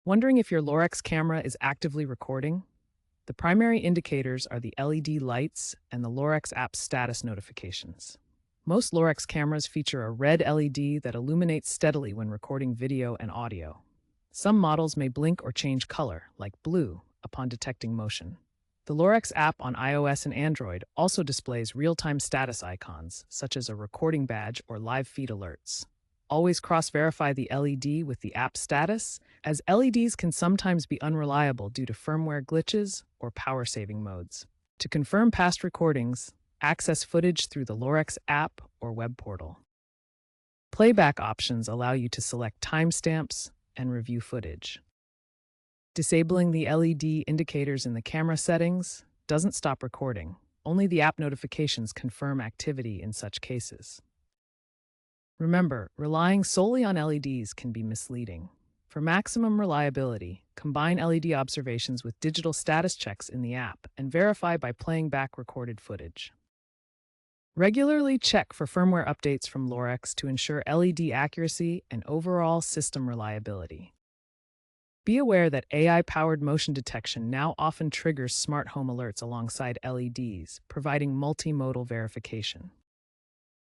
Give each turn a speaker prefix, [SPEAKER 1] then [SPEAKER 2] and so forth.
[SPEAKER 1] Wondering if your Lorex camera is actively recording? The primary indicators are the LED lights and the Lorex app status notifications. Most Lorex cameras feature a red LED that illuminates steadily when recording video and audio. Some models may blink or change color, like blue, upon detecting motion. The Lorex app on iOS and Android also displays real-time status icons, such as a recording badge or live feed alerts. Always cross-verify the LED with the app status, as LEDs can sometimes be unreliable due to firmware glitches or power-saving modes. To confirm past recordings, access footage through the Lorex app or web portal. Playback options allow you to select timestamps and review footage. Disabling the LED indicators in the camera settings doesn't stop recording. Only the app notifications confirm activity in such cases. Remember, relying solely on LEDs can be misleading. For maximum reliability, combine LED observations with digital status checks in the app and verify by playing back recorded footage. Regularly check for firmware updates from Lorex to ensure LED accuracy and overall system reliability. Be aware that AI-powered motion detection now often triggers smart home alerts alongside LEDs, providing multimodal verification.